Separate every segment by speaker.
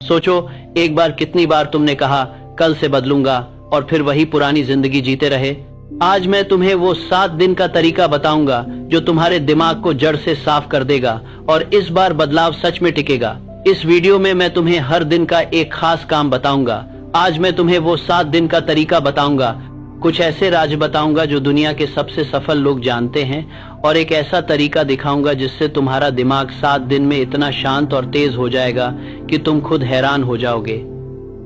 Speaker 1: सोचो एक बार कितनी बार तुमने कहा कल से बदलूंगा और फिर वही पुरानी जिंदगी जीते रहे। आज मैं तुम्हें वो 7 दिन का तरीका बताऊंगा जो तुम्हारे दिमाग को जड़ से साफ कर देगा और इस बार बदलाव सच में टिकेगा। इस वीडियो में मैं तुम्हें हर दिन का एक खास काम बताऊंगा। आज मैं तुम्हें वो 7 दिन का तरीका बताऊंगा, कुछ ऐसे राज बताऊंगा जो दुनिया के सबसे सफल लोग जानते हैं और एक ऐसा तरीका दिखाऊंगा जिससे तुम्हारा दिमाग 7 दिन में इतना शांत और तेज हो जाएगा कि तुम खुद हैरान हो जाओगे।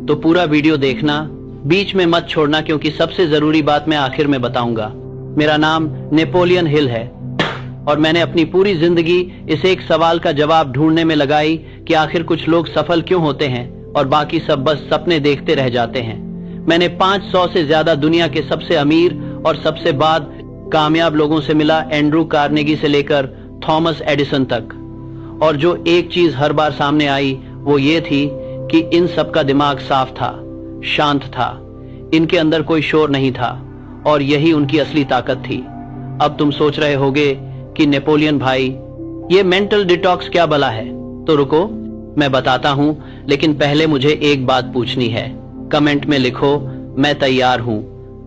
Speaker 1: तो पूरा वीडियो देखना, बीच में मत छोड़ना, क्योंकि सबसे जरूरी बात मैं आखिर में बताऊंगा। मेरा नाम नेपोलियन हिल है और मैंने अपनी पूरी जिंदगी इस एक सवाल का जवाब ढूंढने में लगाई कि आखिर कुछ लोग सफल क्यों होते हैं और बाकी सब बस सपने देखते रह जाते हैं। मैंने 500 से ज्यादा दुनिया के सबसे अमीर और सबसे बाद कामयाब लोगों से मिला, एंड्रू कार्नेगी से लेकर थॉमस एडिसन तक। और जो एक चीज हर बार सामने आई वो ये थी कि इन सब का दिमाग साफ था, शांत था, इनके अंदर कोई शोर नहीं था और यही उनकी असली ताकत थी। अब तुम सोच रहे होगे कि नेपोलियन भाई ये मेंटल डिटॉक्स क्या भला है, तो रुको मैं बताता हूं, लेकिन पहले मुझे एक बात पूछनी है। कमेंट में लिखो मैं तैयार हूं।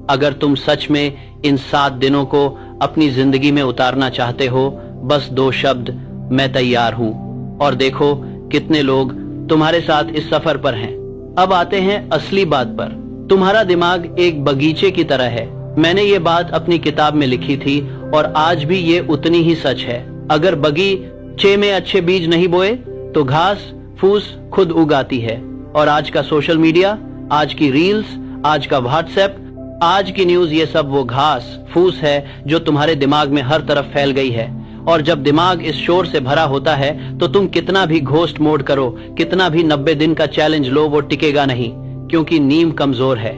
Speaker 1: अगर तुम सच में इन 7 दिनों को अपनी जिंदगी में उतारना चाहते हो, बस 2 शब्द, मैं तैयार हूं। और देखो कितने लोग तुम्हारे साथ इस सफर पर हैं। अब आते हैं असली बात पर। तुम्हारा दिमाग एक बगीचे की तरह है। मैंने ये बात अपनी किताब में लिखी थी और आज भी ये उतनी ही सच है। अगर बगीचे में अच्छे बीज नहीं बोए तो घास फूस खुद उगाती है। और आज का सोशल मीडिया, आज की रील्स, आज का व्हाट्सएप, आज की न्यूज, ये सब वो घास फूस है जो तुम्हारे दिमाग में हर तरफ फैल गई है। और जब दिमाग इस शोर से भरा होता है तो तुम कितना भी घोस्ट मोड करो, कितना भी 90 दिन का चैलेंज लो, वो टिकेगा नहीं, क्योंकि नींव कमजोर है।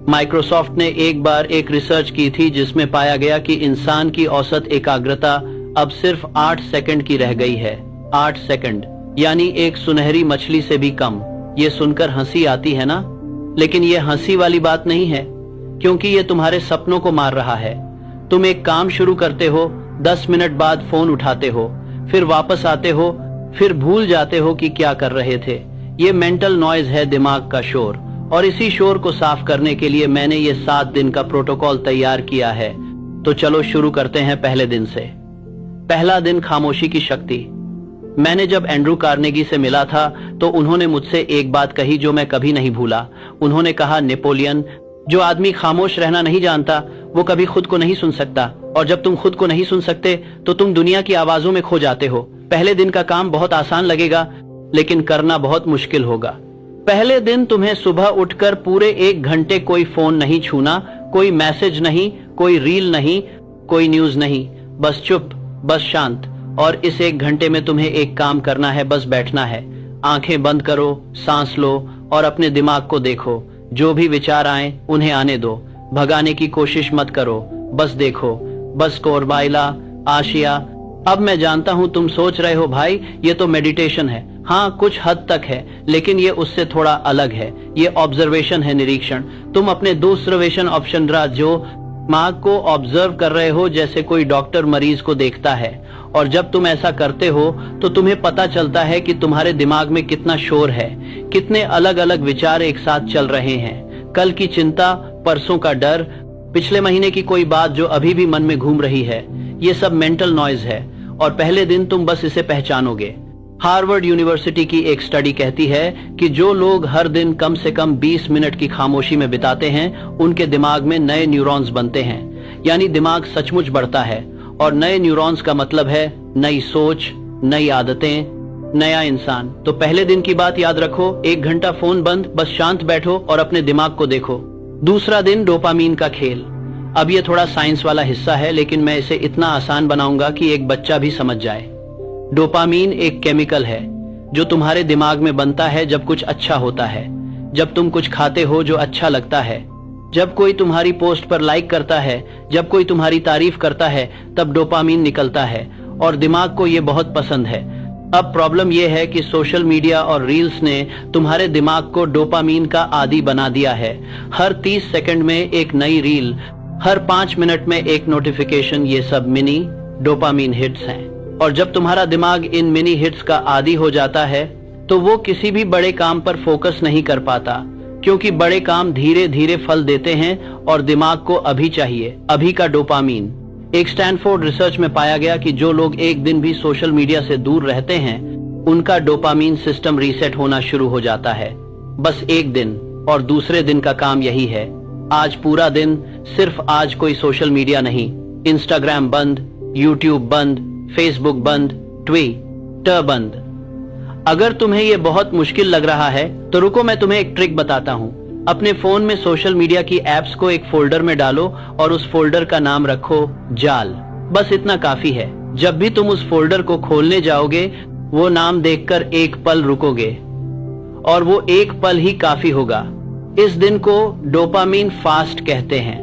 Speaker 1: माइक्रोसॉफ्ट ने एक बार एक रिसर्च की थी जिसमें पाया गया कि इंसान की औसत एकाग्रता अब सिर्फ 8 सेकंड की रह गई है। 8 सेकंड, यानी एक सुनहरी मछली से भी कम। ये सुनकर हंसी आती है ना, लेकिन ये हंसी वाली बात नहीं है, क्योंकि ये तुम्हारे सपनों को मार रहा है। तुम एक काम शुरू करते हो, 10 मिनट बाद फोन उठाते हो, फिर वापस आते हो, फिर भूल जाते हो कि क्या कर रहे थे। ये मेंटल नॉइज है, दिमाग का शोर। और इसी शोर को साफ करने के लिए मैंने ये 7 दिन का प्रोटोकॉल तैयार किया है। तो चलो शुरू करते हैं पहले दिन से। पहला दिन, खामोशी की शक्ति। मैंने जब एंड्रू कार्नेगी से मिला था तो उन्होंने मुझसे एक बात कही जो मैं कभी नहीं भूला। उन्होंने कहा, नेपोलियन, जो आदमी खामोश रहना नहीं जानता वो कभी खुद को नहीं सुन सकता, और जब तुम खुद को नहीं सुन सकते तो तुम दुनिया की आवाजों में खो जाते हो। पहले दिन का काम बहुत आसान लगेगा, लेकिन करना बहुत मुश्किल होगा। पहले दिन तुम्हें सुबह उठकर पूरे 1 घंटे कोई फोन नहीं छूना, कोई मैसेज नहीं, कोई रील नहीं, कोई न्यूज नहीं, बस चुप, बस शांत। और इस 1 घंटे में तुम्हें एक काम करना है, बस बैठना है। आंखें बंद करो, सांस लो और अपने दिमाग को देखो। जो भी विचार आए उन्हें आने दो, भगाने की कोशिश मत करो, बस देखो, बस कोरबाइला आशिया। अब मैं जानता हूं तुम सोच रहे हो, भाई ये तो मेडिटेशन है। हाँ, कुछ हद तक है, लेकिन ये उससे थोड़ा अलग है। ये ऑब्जर्वेशन है, निरीक्षण। तुम अपने दूसरवेशन ऑप्शन जो दिमाग को ऑब्जर्व कर रहे हो, जैसे कोई डॉक्टर मरीज को देखता है। और जब तुम ऐसा करते हो तो तुम्हें पता चलता है कि तुम्हारे दिमाग में कितना शोर है, कितने अलग अलग विचार एक साथ चल रहे हैं। कल की चिंता, परसों का डर, पिछले महीने की कोई बात जो अभी भी मन में घूम रही है, ये सब मेंटल नॉइज है। और पहले दिन तुम बस इसे पहचानोगे। हार्वर्ड यूनिवर्सिटी की एक स्टडी कहती है कि जो लोग हर दिन कम से कम 20 मिनट की खामोशी में बिताते हैं, उनके दिमाग में नए न्यूरॉन्स बनते हैं। यानी दिमाग सचमुच बढ़ता है। और नए न्यूरॉन्स का मतलब है नई सोच, नई आदतें, नया इंसान। तो पहले दिन की बात याद रखो, 1 घंटा फोन बंद, बस शांत बैठो और अपने दिमाग को देखो। दूसरा दिन, डोपामीन का खेल। अब ये थोड़ा साइंस वाला हिस्सा है, लेकिन मैं इसे इतना आसान बनाऊंगा कि एक बच्चा भी समझ जाए। डोपामीन एक केमिकल है जो तुम्हारे दिमाग में बनता है जब कुछ अच्छा होता है, जब तुम कुछ खाते हो जो अच्छा लगता है, जब कोई तुम्हारी पोस्ट पर लाइक करता है, जब कोई तुम्हारी तारीफ करता है, तब डोपामीन निकलता है और दिमाग को ये बहुत पसंद है। अब प्रॉब्लम यह है कि सोशल मीडिया और रील्स ने तुम्हारे दिमाग को डोपामीन का आदी बना दिया है। हर 30 सेकंड में एक नई रील, हर 5 मिनट में एक नोटिफिकेशन, ये सब मिनी डोपामीन हिट्स हैं। और जब तुम्हारा दिमाग इन मिनी हिट्स का आदी हो जाता है तो वो किसी भी बड़े काम पर फोकस नहीं कर पाता, क्योंकि बड़े काम धीरे धीरे फल देते हैं और दिमाग को अभी चाहिए, अभी का डोपामीन। एक स्टैनफोर्ड रिसर्च में पाया गया कि जो लोग एक दिन भी सोशल मीडिया से दूर रहते हैं, उनका डोपामीन सिस्टम रीसेट होना शुरू हो जाता है। बस एक दिन, और दूसरे दिन का काम यही है, आज पूरा दिन सिर्फ आज कोई सोशल मीडिया नहीं, इंस्टाग्राम बंद, यूट्यूब बंद, फेसबुक बंद, ट्विटर बंद। अगर तुम्हें ये बहुत मुश्किल लग रहा है तो रुको, मैं तुम्हें एक ट्रिक बताता हूँ। अपने फोन में सोशल मीडिया की एप्स को एक फोल्डर में डालो और उस फोल्डर का नाम रखो जाल। बस इतना काफी है। जब भी तुम उस फोल्डर को खोलने जाओगे, वो नाम देखकर एक पल रुकोगे, और वो एक पल ही काफी होगा। इस दिन को डोपामीन फास्ट कहते हैं,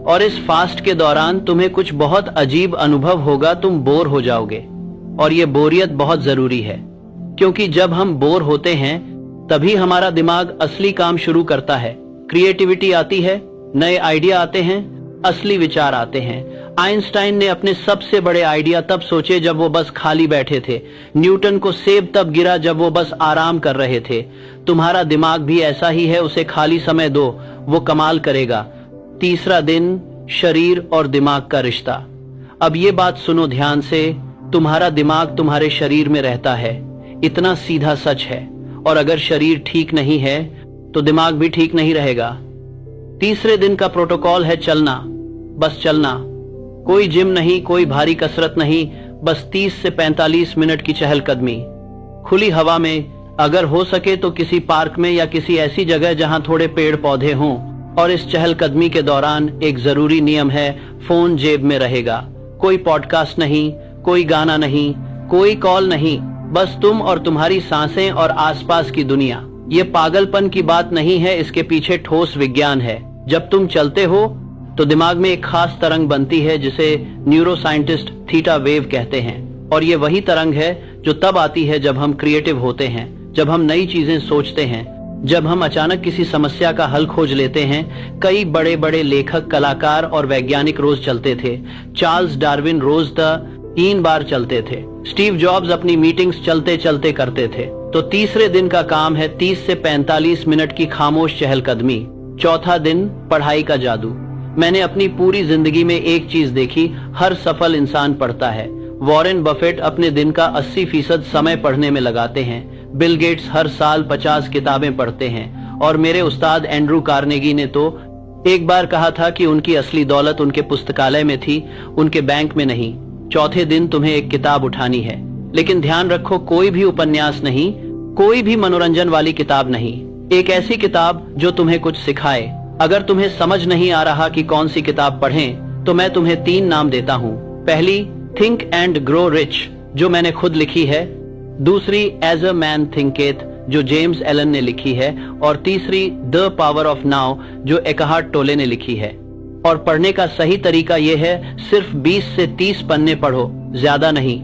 Speaker 1: और इस फास्ट के दौरान तुम्हें कुछ बहुत अजीब अनुभव होगा, तुम बोर हो जाओगे। और ये बोरियत बहुत जरूरी है, क्योंकि जब हम बोर होते हैं तभी हमारा दिमाग असली काम शुरू करता है। क्रिएटिविटी आती है, नए आइडिया आते हैं, असली विचार आते हैं। आइंस्टाइन ने अपने सबसे बड़े आइडिया तब सोचे जब वो बस खाली बैठे थे। न्यूटन को सेब तब गिरा जब वो बस आराम कर रहे थे। तुम्हारा दिमाग भी ऐसा ही है, उसे खाली समय दो, वो कमाल करेगा। तीसरा दिन, शरीर और दिमाग का रिश्ता। अब ये बात सुनो ध्यान से, तुम्हारा दिमाग तुम्हारे शरीर में रहता है, इतना सीधा सच है। और अगर शरीर ठीक नहीं है तो दिमाग भी ठीक नहीं रहेगा। तीसरे दिन का प्रोटोकॉल है चलना, बस चलना। कोई जिम नहीं, कोई भारी कसरत नहीं, बस 30 से 45 मिनट की चहलकदमी खुली हवा में। अगर हो सके तो किसी पार्क में या किसी ऐसी जगह जहां थोड़े पेड़ पौधे हों। और इस चहलकदमी के दौरान एक जरूरी नियम है, फोन जेब में रहेगा। कोई पॉडकास्ट नहीं, कोई गाना नहीं, कोई कॉल नहीं, बस तुम और तुम्हारी सांसें और आसपास की दुनिया। ये पागलपन की बात नहीं है, इसके पीछे ठोस विज्ञान है। जब तुम चलते हो तो दिमाग में एक खास तरंग बनती है जिसे न्यूरो साइंटिस्ट थीटा वेव कहते हैं। और ये वही तरंग है जो तब आती है जब हम क्रिएटिव होते हैं, जब हम नई चीजें सोचते हैं, जब हम अचानक किसी समस्या का हल खोज लेते हैं। कई बड़े बड़े लेखक, कलाकार और वैज्ञानिक रोज चलते थे। चार्ल्स डार्विन रोज 3 बार चलते थे। स्टीव जॉब्स अपनी मीटिंग्स चलते चलते करते थे। तो तीसरे दिन का काम है 30 से 45 मिनट की खामोश चहलकदमी। चौथा दिन, पढ़ाई का जादू। मैंने अपनी पूरी जिंदगी में एक चीज देखी, हर सफल इंसान पढ़ता है। वॉरेन बफेट अपने दिन का 80% समय पढ़ने में लगाते हैं। बिल गेट्स हर साल 50 किताबें पढ़ते हैं। और मेरे उस्ताद एंड्रू कार्नेगी ने तो एक बार कहा था कि उनकी असली दौलत उनके पुस्तकालय में थी, उनके बैंक में नहीं। चौथे दिन तुम्हें एक किताब उठानी है, लेकिन ध्यान रखो, कोई भी उपन्यास नहीं, कोई भी मनोरंजन वाली किताब नहीं। एक ऐसी किताब जो तुम्हें कुछ सिखाए। अगर तुम्हें समझ नहीं आ रहा कि कौन सी किताब पढ़ें, तो मैं तुम्हें 3 नाम देता हूँ। पहली, थिंक एंड ग्रो रिच, जो मैंने खुद लिखी है। दूसरी, एज अ मैन थिंकेथ, जो जेम्स एलन ने लिखी है। और तीसरी, द पावर ऑफ नाउ, जो एकाहार्ट टोले ने लिखी है। और पढ़ने का सही तरीका यह है, सिर्फ 20 से 30 पन्ने पढ़ो, ज्यादा नहीं।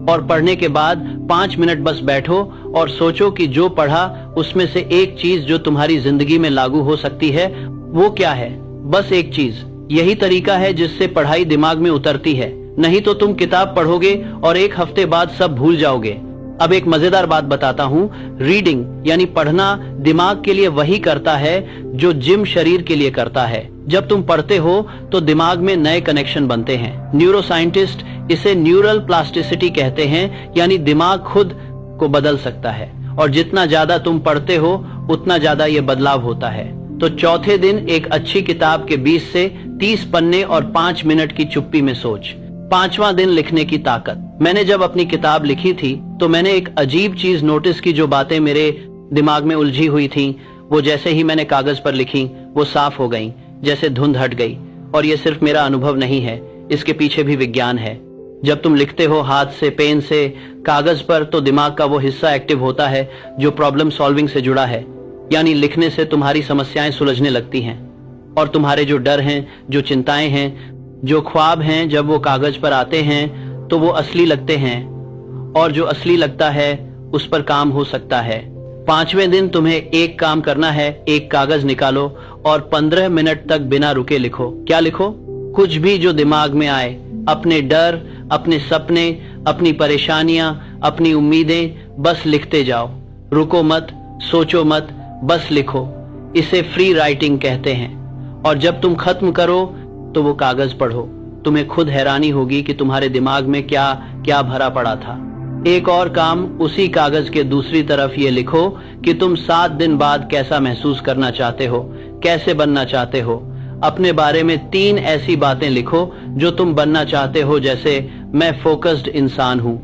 Speaker 1: और पढ़ने के बाद 5 मिनट बस बैठो और सोचो कि जो पढ़ा उसमें से एक चीज जो तुम्हारी जिंदगी में लागू हो सकती है, वो क्या है। बस एक चीज। यही तरीका है जिससे पढ़ाई दिमाग में उतरती है। नहीं तो तुम किताब पढ़ोगे और एक हफ्ते बाद सब भूल जाओगे। अब एक मजेदार बात बताता हूँ। रीडिंग यानी पढ़ना दिमाग के लिए वही करता है जो जिम शरीर के लिए करता है। जब तुम पढ़ते हो तो दिमाग में नए कनेक्शन बनते हैं। न्यूरो साइंटिस्ट इसे न्यूरल प्लास्टिसिटी कहते हैं, यानी दिमाग खुद को बदल सकता है। और जितना ज्यादा तुम पढ़ते हो उतना ज्यादा ये बदलाव होता है। तो चौथे दिन एक अच्छी किताब के 20 से 30 पन्ने और 5 मिनट की चुप्पी में सोच। 5वां दिन, लिखने की ताकत। मैंने जब अपनी किताब लिखी थी तो मैंने एक अजीब चीज नोटिस की। जो बातें मेरे दिमाग में उलझी हुई थी, वो जैसे ही मैंने कागज पर लिखी वो साफ हो गई, जैसे धुंध हट गई। और ये सिर्फ मेरा अनुभव नहीं है, इसके पीछे भी विज्ञान है। जब तुम लिखते हो हाथ से, पेन से, कागज पर, तो दिमाग का वो हिस्सा एक्टिव होता है जो प्रॉब्लम सॉल्विंग से जुड़ा है। यानी लिखने से तुम्हारी समस्याएं सुलझने लगती हैं। और तुम्हारे जो डर हैं, जो चिंताएं हैं, जो ख्वाब हैं, जब वो कागज पर आते हैं तो वो असली लगते हैं। और जो असली लगता है उस पर काम हो सकता है। 5वें दिन तुम्हें एक काम करना है, एक कागज निकालो और 15 मिनट तक बिना रुके लिखो। क्या लिखो? कुछ भी जो दिमाग में आए। अपने डर, अपने सपने, अपनी परेशानियां, अपनी उम्मीदें, बस लिखते जाओ। रुको मत, सोचो मत, बस लिखो। इसे फ्री राइटिंग कहते हैं। और जब तुम खत्म करो तो वो कागज पढ़ो। तुम्हें खुद हैरानी होगी कि तुम्हारे दिमाग में क्या क्या भरा पड़ा था। एक और काम, उसी कागज के दूसरी तरफ ये लिखो कि तुम 7 दिन बाद कैसा महसूस करना चाहते हो, कैसे बनना चाहते हो। अपने बारे में 3 ऐसी बातें लिखो जो तुम बनना चाहते हो, जैसे मैं फोकस्ड इंसान हूँ,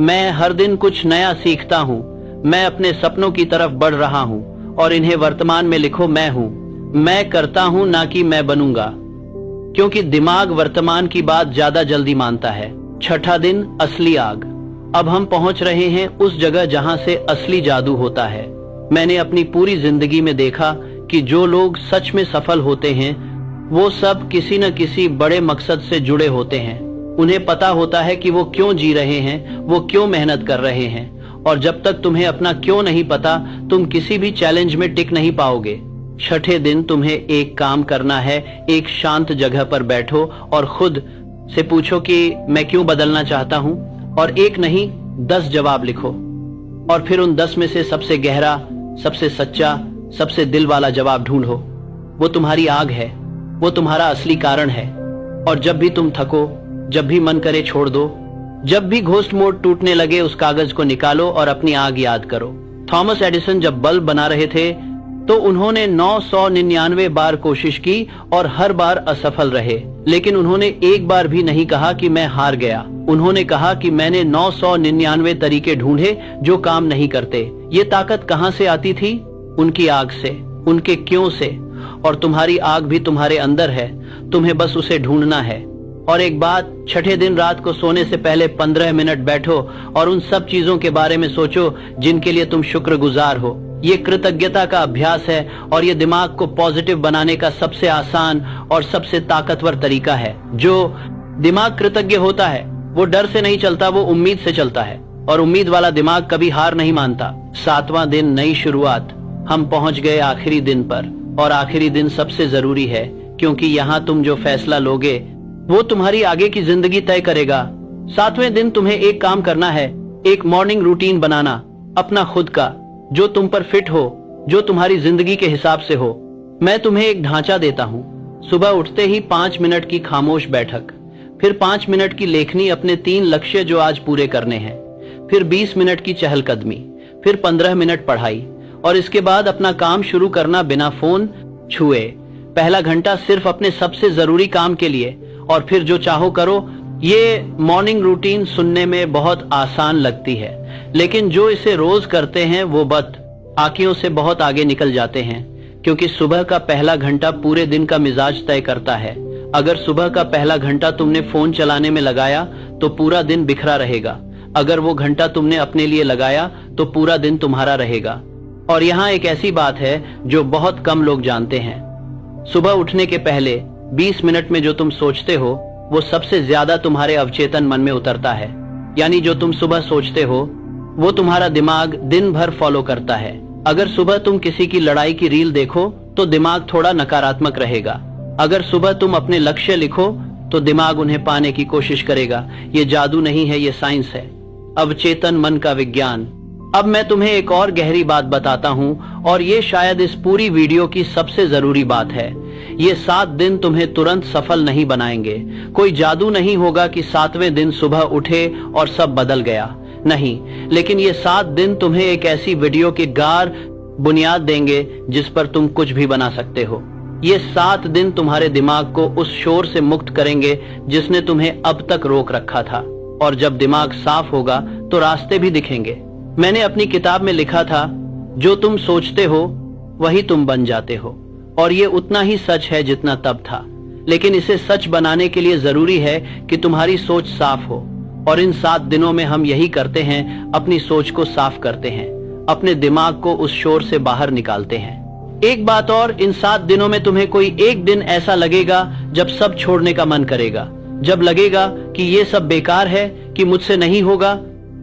Speaker 1: मैं हर दिन कुछ नया सीखता हूँ, मैं अपने सपनों की तरफ बढ़ रहा हूँ। और इन्हें वर्तमान में लिखो, मैं हूँ, मैं करता हूँ, ना कि मैं बनूंगा, क्योंकि दिमाग वर्तमान की बात ज्यादा जल्दी मानता है। छठा दिन, असली आग। अब हम पहुंच रहे हैं उस जगह जहां से असली जादू होता है। मैंने अपनी पूरी जिंदगी में देखा कि जो लोग सच में सफल होते हैं वो सब किसी न किसी बड़े मकसद से जुड़े होते हैं। उन्हें पता होता है कि वो क्यों जी रहे हैं, वो क्यों मेहनत कर रहे हैं। और जब तक तुम्हें अपना क्यों नहीं पता, तुम किसी भी चैलेंज में टिक नहीं पाओगे। छठे दिन तुम्हें एक काम करना है, एक शांत जगह पर बैठो और खुद से पूछो कि मैं क्यों बदलना चाहता हूँ, और एक नहीं 10 जवाब लिखो। और फिर उन 10 में से सबसे गहरा, सबसे सच्चा, सबसे दिल वाला जवाब ढूंढो। वो तुम्हारी आग है, वो तुम्हारा असली कारण है। और जब भी तुम थको, जब भी मन करे छोड़ दो, जब भी घोस्ट मोड टूटने लगे, उस कागज को निकालो और अपनी आग याद करो। थॉमस एडिसन जब बल्ब बना रहे थे तो उन्होंने 999 बार कोशिश की और हर बार असफल रहे, लेकिन उन्होंने एक बार भी नहीं कहा कि मैं हार गया। उन्होंने कहा कि मैंने 999 तरीके ढूंढे जो काम नहीं करते। ये ताकत कहां से आती थी? उनकी आग से, उनके क्यों से। और तुम्हारी आग भी तुम्हारे अंदर है, तुम्हें बस उसे ढूंढना है। और एक बात, छठे दिन रात को सोने से पहले 15 मिनट बैठो और उन सब चीजों के बारे में सोचो जिनके लिए तुम शुक्रगुजार हो। ये कृतज्ञता का अभ्यास है और ये दिमाग को पॉजिटिव बनाने का सबसे आसान और सबसे ताकतवर तरीका है। जो दिमाग कृतज्ञ होता है वो डर से नहीं चलता, वो उम्मीद से चलता है। और उम्मीद वाला दिमाग कभी हार नहीं मानता। 7वां दिन, नई शुरुआत। हम पहुंच गए आखिरी दिन पर। और आखिरी दिन सबसे जरूरी है, क्योंकि यहाँ तुम जो फैसला लोगे वो तुम्हारी आगे की जिंदगी तय करेगा। 7वें दिन तुम्हें एक काम करना है, एक मॉर्निंग रूटीन बनाना, अपना खुद का, जो तुम पर फिट हो, जो तुम्हारी जिंदगी के हिसाब से हो। मैं तुम्हें एक ढांचा देता हूँ। सुबह उठते ही 5 मिनट की खामोश बैठक, फिर 5 मिनट की लेखनी, अपने 3 लक्ष्य जो आज पूरे करने हैं, फिर 20 मिनट की चहलकदमी, फिर 15 मिनट पढ़ाई, और इसके बाद अपना काम शुरू करना बिना फोन छुए। पहला घंटा सिर्फ अपने सबसे जरूरी काम के लिए, और फिर जो चाहो करो। ये मॉर्निंग रूटीन सुनने में बहुत आसान लगती है, लेकिन जो इसे रोज करते हैं वो आंखों से बहुत आगे निकल जाते हैं, क्योंकि सुबह का पहला घंटा पूरे दिन का मिजाज तय करता है। अगर सुबह का पहला घंटा तुमने फोन चलाने में लगाया तो पूरा दिन बिखरा रहेगा। अगर वो घंटा तुमने अपने लिए लगाया तो पूरा दिन तुम्हारा रहेगा। और यहाँ एक ऐसी बात है जो बहुत कम लोग जानते हैं। सुबह उठने के पहले 20 मिनट में जो तुम सोचते हो वो सबसे ज्यादा तुम्हारे अवचेतन मन में उतरता है। यानी जो तुम सुबह सोचते हो वो तुम्हारा दिमाग दिन भर फॉलो करता है। अगर सुबह तुम किसी की लड़ाई की रील देखो तो दिमाग थोड़ा नकारात्मक रहेगा। अगर सुबह तुम अपने लक्ष्य लिखो तो दिमाग उन्हें पाने की कोशिश करेगा। ये जादू नहीं है, ये साइंस है, अवचेतन मन का विज्ञान। अब मैं तुम्हें एक और गहरी बात बताता हूँ, और ये शायद इस पूरी वीडियो की सबसे जरूरी बात है। ये 7 दिन तुम्हें तुरंत सफल नहीं बनाएंगे। कोई जादू नहीं होगा कि 7वें दिन सुबह उठे और सब बदल गया, नहीं। लेकिन ये 7 दिन तुम्हें एक ऐसी वीडियो की गाढ़ बुनियाद देंगे जिस पर तुम कुछ भी बना सकते हो। ये 7 दिन तुम्हारे दिमाग को उस शोर से मुक्त करेंगे जिसने तुम्हें अब तक रोक रखा था। और जब दिमाग साफ होगा तो रास्ते भी दिखेंगे। मैंने अपनी किताब में लिखा था, जो तुम सोचते हो वही तुम बन जाते हो। और ये उतना ही सच है जितना तब था, लेकिन इसे सच बनाने के लिए जरूरी है कि तुम्हारी सोच साफ हो। और इन 7 दिनों में हम यही करते हैं, अपनी सोच को साफ करते हैं, अपने दिमाग को उस शोर से बाहर निकालते हैं। एक बात और, इन 7 दिनों में तुम्हें कोई एक दिन ऐसा लगेगा जब सब छोड़ने का मन करेगा, जब लगेगा कि ये सब बेकार है, कि मुझसे नहीं होगा,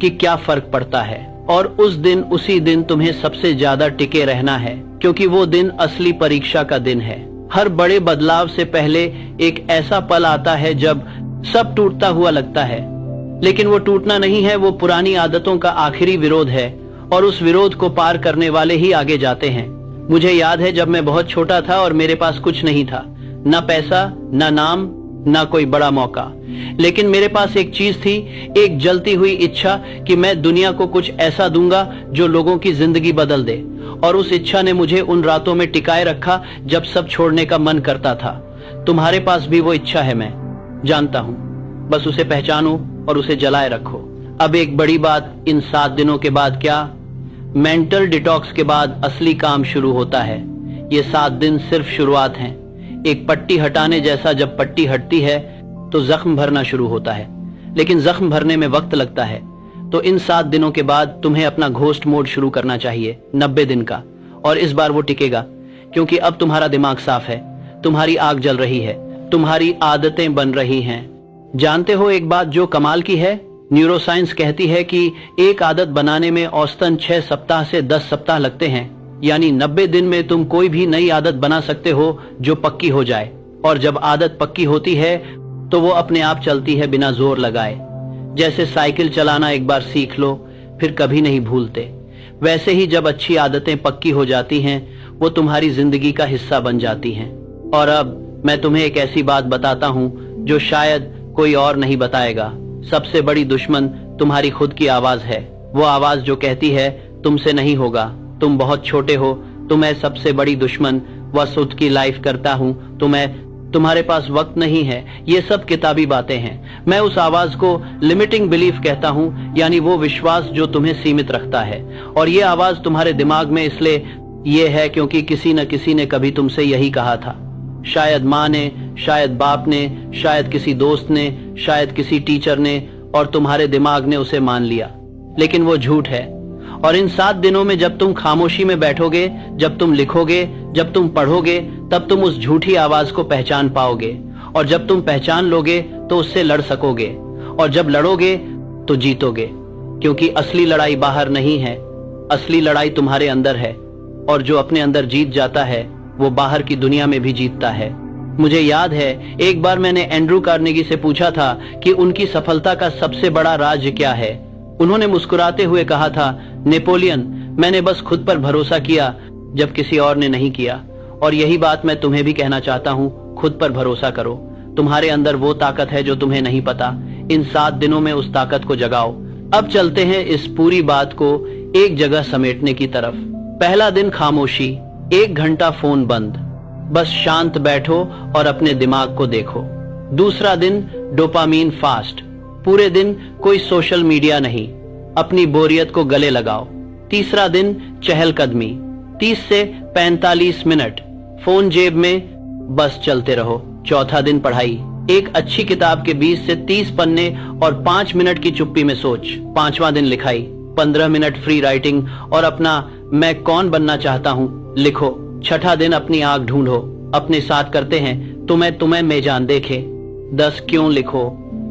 Speaker 1: कि क्या फर्क पड़ता है। और उस दिन, उसी दिन तुम्हें सबसे ज्यादा टिके रहना है, क्योंकि वो दिन असली परीक्षा का दिन है। हर बड़े बदलाव से पहले एक ऐसा पल आता है जब सब टूटता हुआ लगता है, लेकिन वो टूटना नहीं है, वो पुरानी आदतों का आखिरी विरोध है। और उस विरोध को पार करने वाले ही आगे जाते हैं। मुझे याद है जब मैं बहुत छोटा था और मेरे पास कुछ नहीं था, ना पैसा, ना नाम, ना कोई बड़ा मौका, लेकिन मेरे पास एक चीज थी, एक जलती हुई इच्छा कि मैं दुनिया को कुछ ऐसा दूंगा जो लोगों की जिंदगी बदल दे। और उस इच्छा ने मुझे उन रातों में टिकाए रखा जब सब छोड़ने का मन करता था। तुम्हारे पास भी वो इच्छा है, मैं जानता हूं, बस उसे पहचानो और उसे जलाए रखो। अब एक बड़ी बात, इन 7 दिनों के बाद क्या, मेंटल डिटॉक्स के बाद असली काम शुरू होता है। ये 7 दिन सिर्फ शुरुआत हैं। एक पट्टी हटाने जैसा, जब पट्टी हटती है तो जख्म भरना शुरू होता है, लेकिन जख्म भरने में वक्त लगता है। तो इन 7 दिनों के बाद तुम्हें अपना घोस्ट मोड शुरू करना चाहिए, 90 दिन का। और इस बार वो टिकेगा, क्योंकि अब तुम्हारा दिमाग साफ है, तुम्हारी आग जल रही है, तुम्हारी आदतें बन रही हैं। जानते हो एक बात जो कमाल की है, न्यूरोसाइंस कहती है कि एक आदत बनाने में औसतन 6 सप्ताह से 10 सप्ताह लगते हैं। यानी 90 दिन में तुम कोई भी नई आदत बना सकते हो जो पक्की हो जाए। और जब आदत पक्की होती है तो वो अपने आप चलती है बिना जोर लगाए। जैसे साइकिल चलाना एक बार सीख लो फिर कभी नहीं भूलते, वैसे ही जब अच्छी आदतें पक्की हो जाती हैं वो तुम्हारी जिंदगी का हिस्सा बन जाती हैं। और अब मैं तुम्हें एक ऐसी बात बताता हूं जो शायद कोई और नहीं बताएगा। सबसे बड़ी दुश्मन तुम्हारी खुद की आवाज है। वो आवाज जो कहती है तुमसे नहीं होगा, तुम बहुत छोटे हो, तुम्हें सबसे बड़ी दुश्मन, बस खुद की लाइफ करता हूं, तुम्हारे पास वक्त नहीं है, ये सब किताबी बातें हैं। मैं उस आवाज को लिमिटिंग बिलीफ कहता हूं, यानी वो विश्वास जो तुम्हें सीमित रखता है। और ये आवाज तुम्हारे दिमाग में इसलिए ये है क्योंकि किसी न किसी ने कभी तुमसे यही कहा था। शायद माँ ने, शायद बाप ने, शायद किसी दोस्त ने, शायद किसी टीचर ने, और तुम्हारे दिमाग ने उसे मान लिया। लेकिन वो झूठ है। और इन 7 दिनों में जब तुम खामोशी में बैठोगे, जब तुम लिखोगे, जब तुम पढ़ोगे, तब तुम उस झूठी आवाज को पहचान पाओगे। और जब तुम पहचान लोगे तो उससे लड़ सकोगे। और जब लड़ोगे तो जीतोगे, क्योंकि असली लड़ाई बाहर नहीं है, असली लड़ाई तुम्हारे अंदर है। और जो अपने अंदर जीत जाता है वो बाहर की दुनिया में भी जीतता है। मुझे याद है एक बार मैंने एंड्रू कार्नेगी से पूछा था कि उनकी सफलता का सबसे बड़ा राज क्या है। उन्होंने मुस्कुराते हुए कहा था, नेपोलियन, मैंने बस खुद पर भरोसा किया जब किसी और ने नहीं किया। और यही बात मैं तुम्हें भी कहना चाहता हूँ, खुद पर भरोसा करो। तुम्हारे अंदर वो ताकत है जो तुम्हें नहीं पता। इन 7 दिनों में उस ताकत को जगाओ। अब चलते हैं इस पूरी बात को एक जगह समेटने की तरफ। पहला दिन खामोशी, 1 घंटा फोन बंद, बस शांत बैठो और अपने दिमाग को देखो। दूसरा दिन डोपामीन फास्ट, पूरे दिन कोई सोशल मीडिया नहीं, अपनी बोरियत को गले लगाओ। तीसरा दिन चहलकदमी, 30 से 45 मिनट, फोन जेब में, बस चलते रहो। चौथा दिन पढ़ाई, एक अच्छी किताब के 20 से 30 पन्ने और 5 मिनट की चुप्पी में सोच। पांचवा दिन लिखाई, 15 मिनट फ्री राइटिंग और अपना मैं कौन बनना चाहता हूँ लिखो। छठा दिन अपनी आग ढूंढो। अपने साथ करते हैं तुम्हें में जान देखे, 10 क्यों लिखो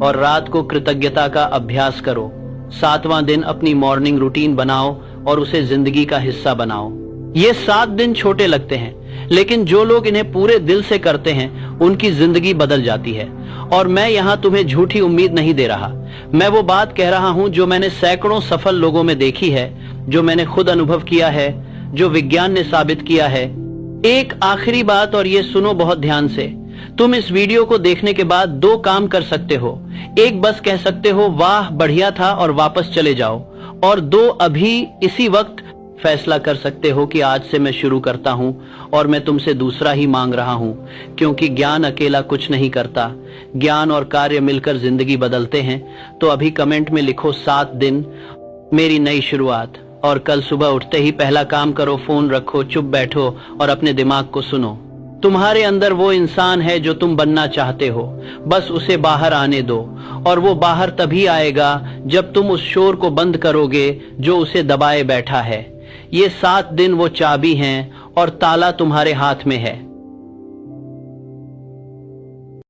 Speaker 1: और रात को कृतज्ञता का अभ्यास करो। 7वां दिन अपनी मॉर्निंग रूटीन बनाओ और उसे जिंदगी का हिस्सा बनाओ। ये 7 दिन छोटे लगते हैं, लेकिन जो लोग इन्हें पूरे दिल से करते हैं उनकी जिंदगी बदल जाती है। और मैं यहाँ तुम्हें झूठी उम्मीद नहीं दे रहा, मैं वो बात कह रहा हूँ जो मैंने सैकड़ों सफल लोगों में देखी है, जो मैंने खुद अनुभव किया है, जो विज्ञान ने साबित किया है। एक आखिरी बात, और ये सुनो बहुत ध्यान से, तुम इस वीडियो को देखने के बाद 2 काम कर सकते हो। एक, बस कह सकते हो वाह बढ़िया था और वापस चले जाओ। और 2, अभी इसी वक्त फैसला कर सकते हो कि आज से मैं शुरू करता हूं और मैं तुमसे दूसरा ही मांग रहा हूं, क्योंकि ज्ञान अकेला कुछ नहीं करता, ज्ञान और कार्य मिलकर जिंदगी बदलते हैं। तो अभी कमेंट में लिखो 7 दिन मेरी नई शुरुआत, और कल सुबह उठते ही पहला काम करो, फोन रखो, चुप बैठो और अपने दिमाग को सुनो। तुम्हारे अंदर वो इंसान है जो तुम बनना चाहते हो, बस उसे बाहर आने दो। और वो बाहर तभी आएगा जब तुम उस शोर को बंद करोगे जो उसे दबाए बैठा है। ये 7 दिन वो चाबी हैं और ताला तुम्हारे हाथ में है।